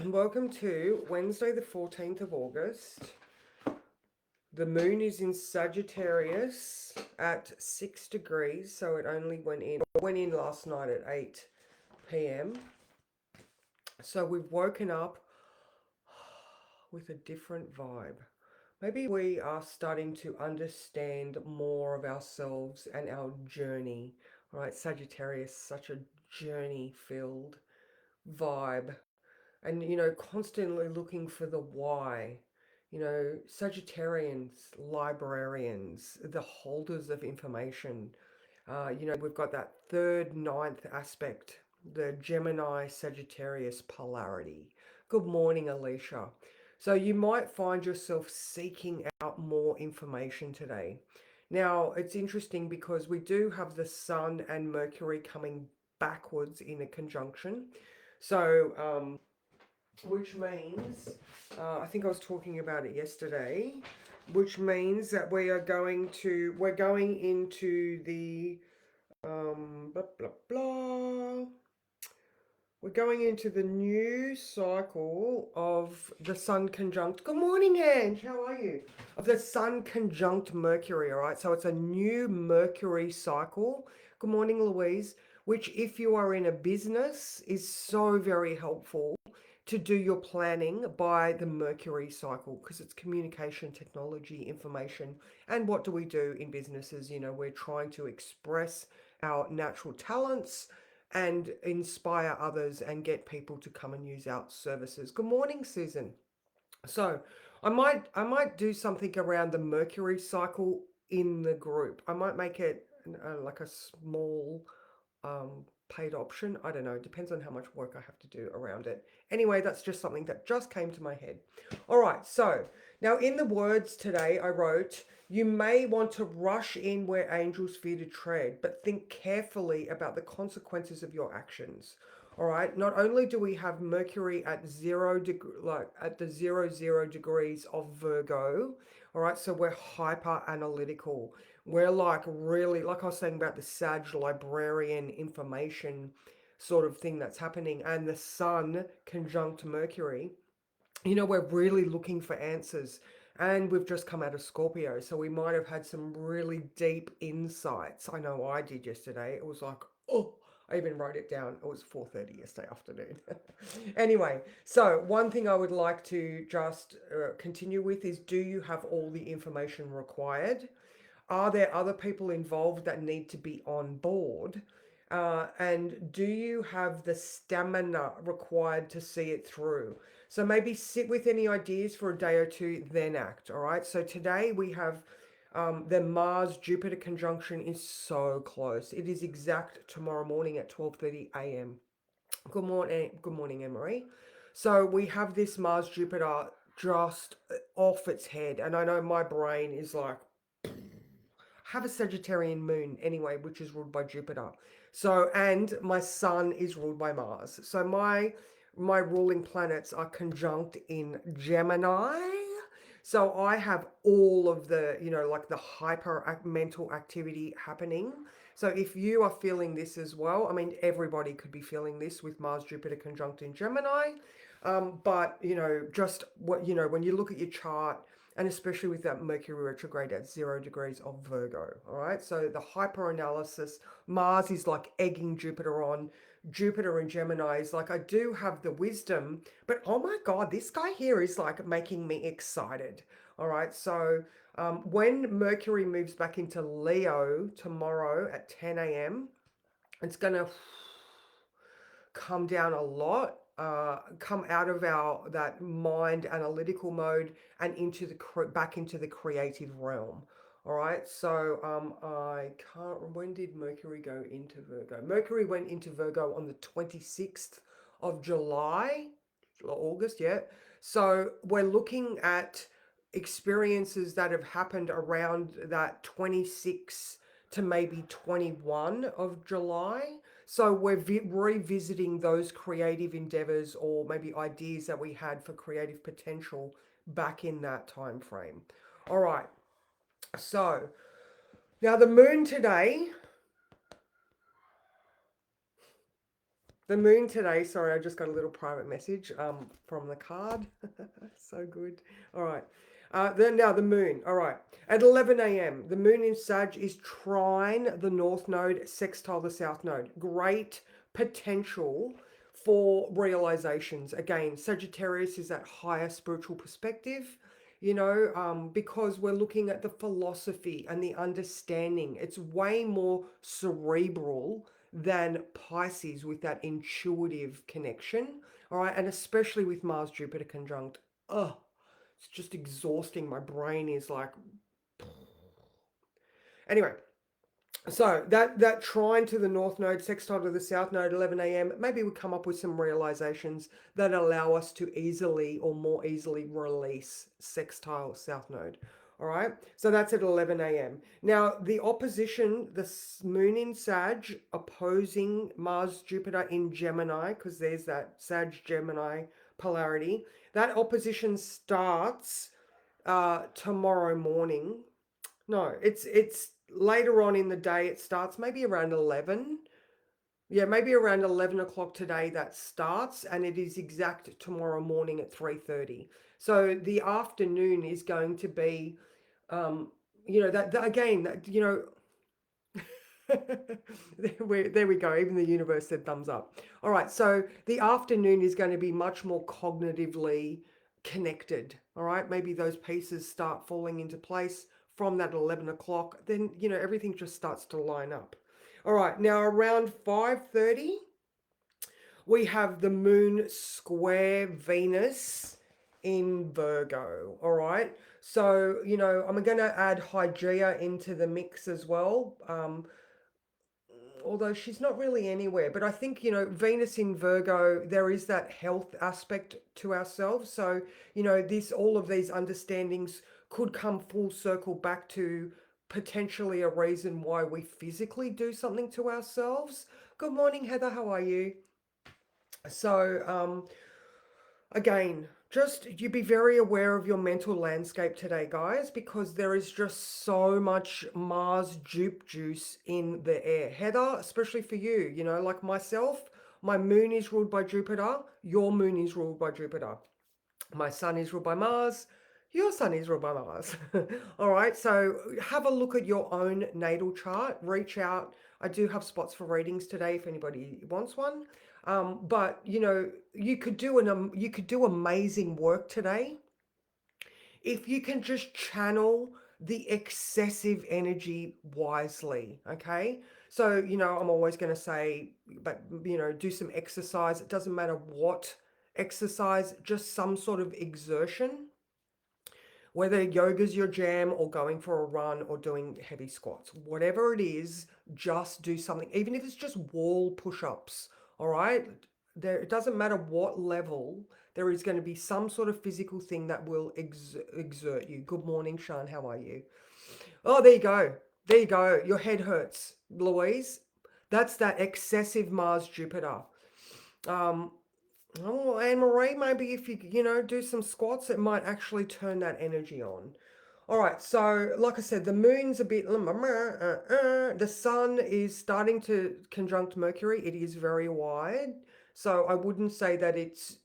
Welcome to Wednesday, the 14th of August. The moon is in Sagittarius at 6 degrees, so it only went in last night at 8 p.m. So we've woken up with a different vibe. Maybe we are starting to understand more of ourselves and our journey. All right, Sagittarius, such a journey filled vibe, and constantly looking for the why. Sagittarians, librarians, the holders of information. We've got that third ninth aspect, the Gemini Sagittarius polarity. Good morning, Alicia. So you might find yourself seeking out more information today. Now, it's interesting because we do have the Sun and Mercury coming backwards in a conjunction. So, which means, I think I was talking about it yesterday, which means that we're going into the, blah, blah, blah. We're going into the new cycle of the Sun conjunct. Good morning, Ange. How are you? Of the Sun conjunct Mercury, all right? So it's a new Mercury cycle. Good morning, Louise. Which, if you are in a business, is so very helpful to do your planning by the Mercury cycle because it's communication, technology, information. And what do we do in businesses? We're trying to express our natural talents and inspire others and get people to come and use our services. Good morning, Susan. So I might do something around the Mercury cycle in the group. I might make it like a small paid option. I don't know. It depends on how much work I have to do around it. Anyway, that's just something that just came to my head. All right. So now in the words today, I wrote, you may want to rush in where angels fear to tread, but think carefully about the consequences of your actions. All right. Not only do we have Mercury at 0 degree, like at the 0 degrees of Virgo. All right. So we're hyper analytical. We're like really, like I was saying about the Sag librarian information sort of thing that's happening, and the Sun conjunct Mercury. We're really looking for answers. And we've just come out of Scorpio, so we might have had some really deep insights. I know I did yesterday. It was like, oh, I even wrote it down. It was 4:30 yesterday afternoon. Anyway, so one thing I would like to just continue with is, do you have all the information required? Are there other people involved that need to be on board? And do you have the stamina required to see it through? So maybe sit with any ideas for a day or two, then act. All right. So today we have the Mars Jupiter conjunction is so close. It is exact tomorrow morning at 12:30 a.m. Good morning, Emery. So we have this Mars Jupiter just off its head, and I know my brain is like, have a Sagittarian moon anyway, which is ruled by Jupiter. So, and my sun is ruled by Mars. So my ruling planets are conjunct in Gemini. So I have all of the, like the hyper mental activity happening. So if you are feeling this as well, I mean, everybody could be feeling this with Mars Jupiter conjunct in Gemini. But just what when you look at your chart, and especially with that Mercury retrograde at 0 degrees of Virgo. All right, so the hyper analysis, Mars is like egging Jupiter on. Jupiter and Gemini is like, I do have the wisdom, but oh my God, this guy here is like making me excited. All right, so when Mercury moves back into Leo tomorrow at 10 a.m., it's going to come down a lot, come out of our that mind analytical mode and into the back into the creative realm. All right, so I can't. When did Mercury go into Virgo? Mercury went into Virgo on the 26th of July, August, yeah. So we're looking at experiences that have happened around that 26 to maybe 21 of July. So we're revisiting those creative endeavors or maybe ideas that we had for creative potential back in that time frame. All right. So now the moon today, The moon today, sorry, I just got a little private message from the card. So good. All right. Then now the moon. All right. At 11 a.m., the moon in Sag is trine the north node, sextile the south node. Great potential for realizations. Again, Sagittarius is that higher spiritual perspective, because we're looking at the philosophy and the understanding. It's way more cerebral than Pisces with that intuitive connection. All right. And especially with Mars Jupiter conjunct. Oh, it's just exhausting. My brain is like, anyway. So that trine to the north node, sextile to the south node, 11 a.m. Maybe we come up with some realizations that allow us to easily or more easily release sextile south node. All right, so that's at 11 a.m. Now the opposition, the moon in Sag opposing Mars Jupiter in Gemini, because there's that Sag Gemini polarity. That opposition starts tomorrow morning. No, it's later on in the day. It starts maybe around 11. Yeah, maybe around 11 o'clock today that starts, and it is exact tomorrow morning at 3:30. So the afternoon is going to be, um, that again, there we go. Even the universe said thumbs up. All right. So the afternoon is going to be much more cognitively connected. All right. Maybe those pieces start falling into place from that 11 o'clock. Then, everything just starts to line up. All right. Now around 5:30, we have the moon square Venus in Virgo. All right. So, I'm going to add Hygeia into the mix as well. Although she's not really anywhere. But I think, Venus in Virgo, there is that health aspect to ourselves. So, all of these understandings could come full circle back to potentially a reason why we physically do something to ourselves. Good morning, Heather. How are you? So, again, just you be very aware of your mental landscape today, guys, because there is just so much Mars jupe juice in the air. Heather, especially for you, like myself, my moon is ruled by Jupiter, your moon is ruled by Jupiter. My sun is ruled by Mars, your sun is ruled by Mars. All right, so have a look at your own natal chart, reach out. I do have spots for readings today if anybody wants one. But you could do amazing work today if you can just channel the excessive energy wisely. Okay, so I'm always going to say, but do some exercise. It doesn't matter what exercise, just some sort of exertion, whether yoga's your jam or going for a run or doing heavy squats, whatever it is, just do something, even if it's just wall push-ups. All right, it doesn't matter what level, there is going to be some sort of physical thing that will exert you. Good morning, Sean. How are you? Oh, there you go. There you go. Your head hurts, Louise. That's that excessive Mars Jupiter. Um, Oh, Anne Marie, maybe if you do some squats, it might actually turn that energy on. All right, so like I said, the moon's a bit, the sun is starting to conjunct Mercury. It is very wide, so I wouldn't say that it's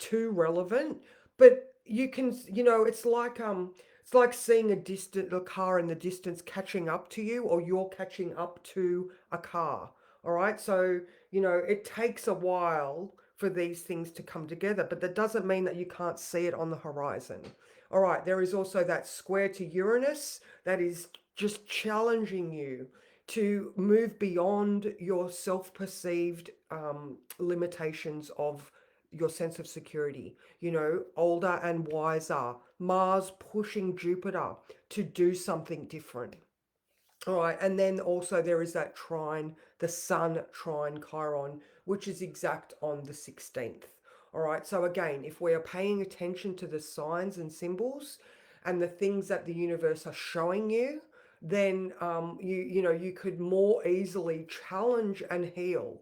too relevant, but you can, it's like seeing a car in the distance catching up to you, or you're catching up to a car. All right, so it takes a while for these things to come together, but that doesn't mean that you can't see it on the horizon. All right, there is also that square to Uranus that is just challenging you to move beyond your self-perceived limitations of your sense of security. Older and wiser. Mars pushing Jupiter to do something different. All right, and then also there is that trine, the Sun trine Chiron, which is exact on the 16th. All right, so again, if we are paying attention to the signs and symbols and the things that the universe are showing you, then you could more easily challenge and heal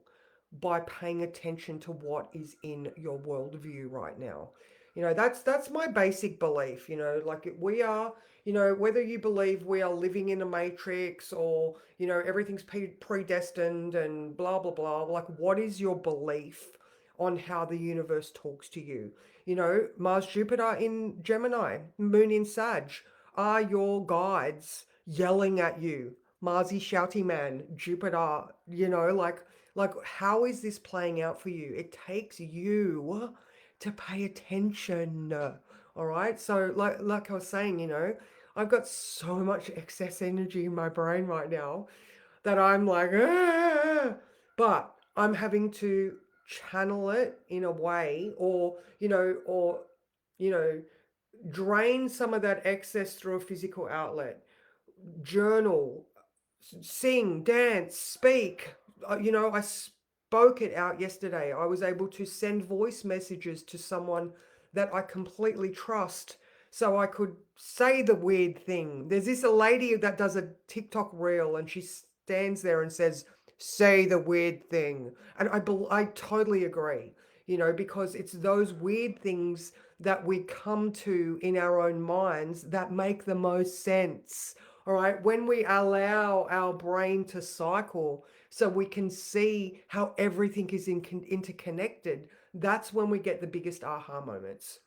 by paying attention to what is in your worldview right now. That's my basic belief, like we are, whether you believe we are living in a matrix or, everything's predestined and blah, blah, blah. Like, what is your belief on how the universe talks to you? Mars, Jupiter in Gemini, Moon in Sag are your guides yelling at you. Marsy shouty man, Jupiter, like how is this playing out for you? It takes you to pay attention. All right. So like I was saying, I've got so much excess energy in my brain right now that I'm like, "Ah," but I'm having to channel it in a way, or drain some of that excess through a physical outlet. Journal, sing, dance, speak. I spoke it out yesterday. I was able to send voice messages to someone that I completely trust so I could say the weird thing. There's this a lady that does a TikTok reel and she stands there and says, say the weird thing. And I totally agree, because it's those weird things that we come to in our own minds that make the most sense. All right, when we allow our brain to cycle so we can see how everything is interconnected, that's when we get the biggest aha moments.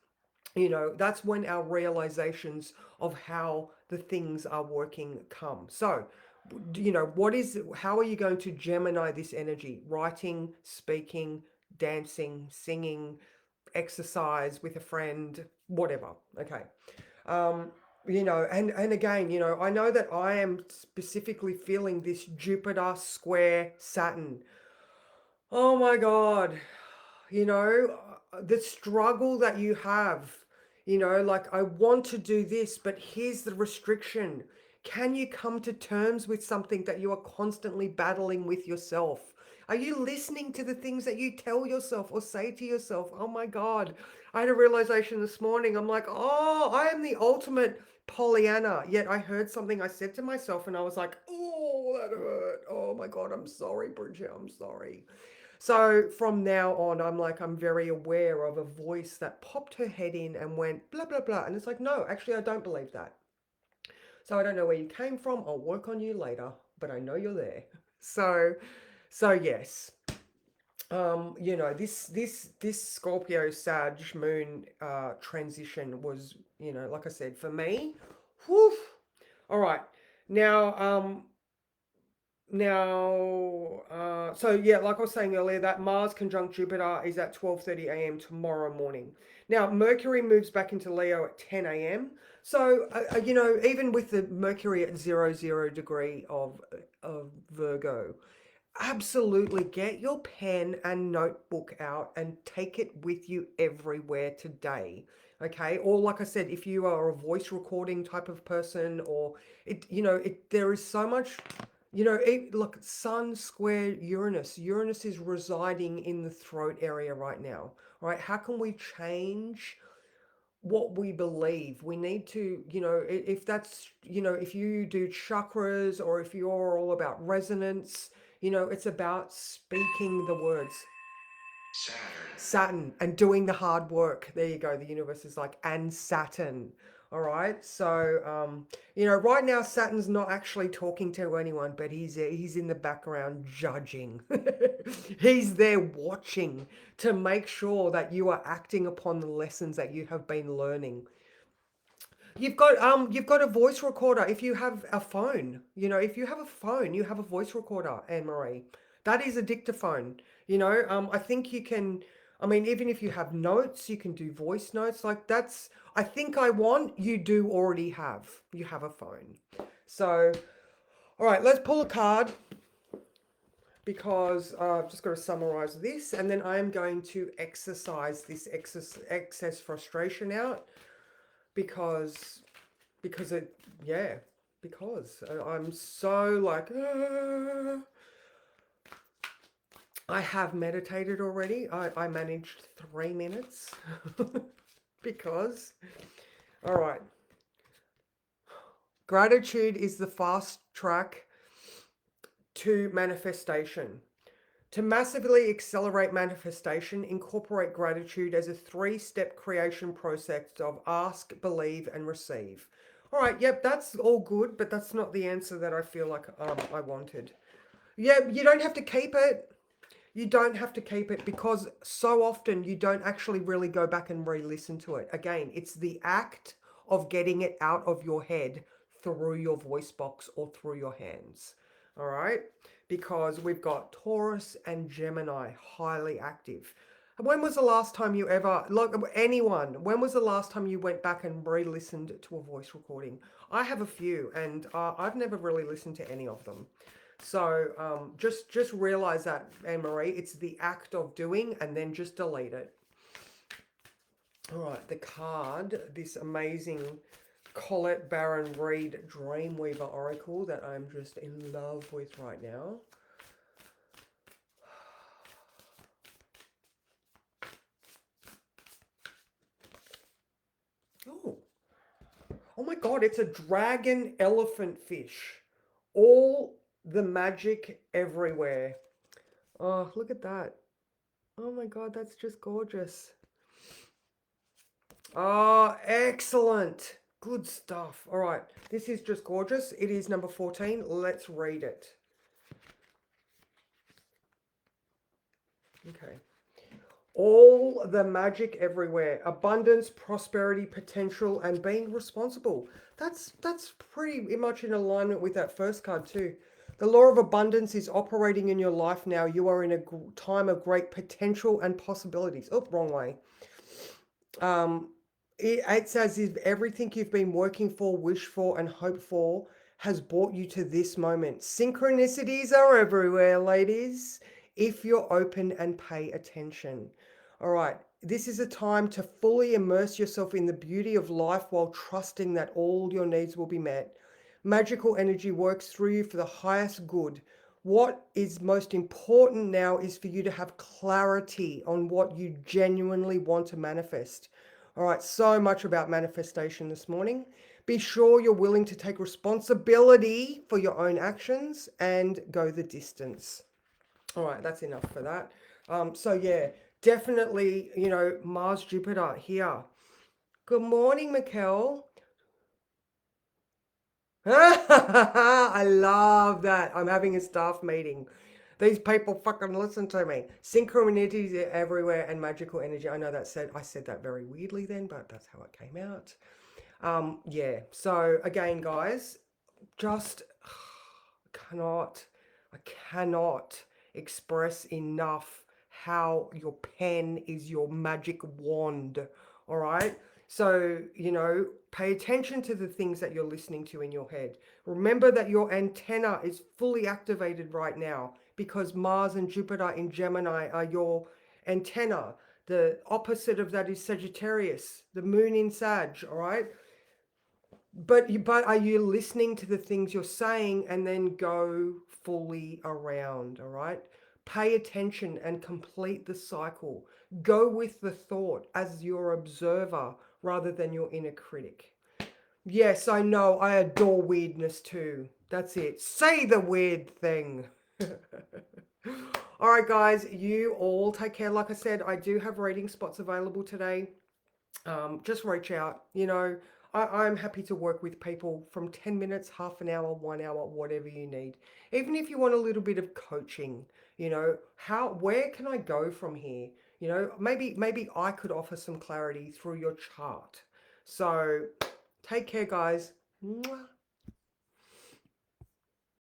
That's when our realizations of how the things are working come. So, how are you going to Gemini this energy? Writing, speaking, dancing, singing, exercise with a friend, whatever. Okay. Um, and again, I know that I am specifically feeling this Jupiter square Saturn. Oh my God, the struggle that you have, like I want to do this, but here's the restriction. Can you come to terms with something that you are constantly battling with yourself? Are you listening to the things that you tell yourself or say to yourself? Oh my God, I had a realization this morning. I'm like, oh, I am the ultimate Pollyanna. Yet I heard something I said to myself and I was like, oh, that hurt. Oh my God, I'm sorry, Bridget. I'm sorry. So from now on, I'm very aware of a voice that popped her head in and went blah, blah, blah. And it's like, no, actually, I don't believe that. So I don't know where you came from. I'll work on you later, but I know you're there. So, so yes, this Scorpio Sag Moon transition was, like I said, for me, whew. All right. Now, so yeah, like I was saying earlier, that Mars conjunct Jupiter is at 12:30 a.m. tomorrow morning. Now, Mercury moves back into Leo at 10 a.m. So, even with the Mercury at 00 degree of Virgo, absolutely get your pen and notebook out and take it with you everywhere today. Okay. Or like I said, if you are a voice recording type of person, or there is so much, look, Sun square Uranus. Uranus is residing in the throat area right now. Right. How can we change what we believe? We need to, if that's, if you do chakras or if you're all about resonance, it's about speaking the words. Saturn and doing the hard work. There you go. The universe is like, and Saturn. All right. So, right now Saturn's not actually talking to anyone, but he's in the background judging. He's there watching to make sure that you are acting upon the lessons that you have been learning. You've got a voice recorder. If you have a phone, if you have a phone, you have a voice recorder, Anne Marie. That is a dictaphone. I think you can. I mean, even if you have notes, you can do voice notes. Like that's. I think I want you do already have. You have a phone. So, all right, let's pull a card because I've just got to summarize this, and then I am going to exercise this excess frustration out because it, yeah, because I'm so like, I have meditated already. I managed 3 minutes because, all right, gratitude is the fast track to manifestation. To massively accelerate manifestation, incorporate gratitude as a three-step creation process of ask, believe, and receive. All right, yep, that's all good, but that's not the answer that I feel like I wanted. Yeah, you don't have to keep it. You don't have to keep it because so often you don't actually really go back and re-listen to it. Again, it's the act of getting it out of your head through your voice box or through your hands. All right? Because we've got Taurus and Gemini highly active. When was the last time you ever, like anyone, when was the last time you went back and re-listened to a voice recording? I have a few and I've never really listened to any of them. So just realize that, Anne Marie, it's the act of doing and then just delete it. All right, the card, this amazing Colette Baron Reed Dreamweaver Oracle that I'm just in love with right now. Oh, oh my God, it's a dragon elephant fish. All the magic everywhere. Oh, look at that. Oh my God, that's just gorgeous. Oh, excellent. Good stuff. All right. This is just gorgeous. It is number 14. Let's read it. Okay. All the magic everywhere. Abundance, prosperity, potential, and being responsible. That's pretty much in alignment with that first card too. The law of abundance is operating in your life now. You are in a time of great potential and possibilities. Oh, wrong way. Um, it's as if everything you've been working for, wished for, and hoped for has brought you to this moment. Synchronicities are everywhere, ladies, if you're open and pay attention. All right, this is a time to fully immerse yourself in the beauty of life while trusting that all your needs will be met. Magical energy works through you for the highest good. What is most important now is for you to have clarity on what you genuinely want to manifest. All right, so much about manifestation this morning. Be sure you're willing to take responsibility for your own actions and go the distance. All right, that's enough for that. So yeah, definitely, Mars, Jupiter here. Good morning, Mikkel. I love that. I'm having a staff meeting. These people fucking listen to me. Synchronicities are everywhere and magical energy. I know I said that very weirdly then, but that's how it came out. Yeah. So again, guys, just cannot, I cannot express enough how your pen is your magic wand. All right. So, pay attention to the things that you're listening to in your head. Remember that your antenna is fully activated right now because Mars and Jupiter in Gemini are your antenna. The opposite of that is Sagittarius, the moon in Sag, all right? But are you listening to the things you're saying and then go fully around, all right? Pay attention and complete the cycle. Go with the thought as your observer rather than your inner critic. Yes, I know. I adore weirdness too. That's it. Say the weird thing. All right, guys, you all take care. Like I said, I do have reading spots available today. Just reach out. I'm happy to work with people from 10 minutes, half an hour, 1 hour, whatever you need. Even if you want a little bit of coaching, where can I go from here? Maybe I could offer some clarity through your chart. So take care, guys. Mwah.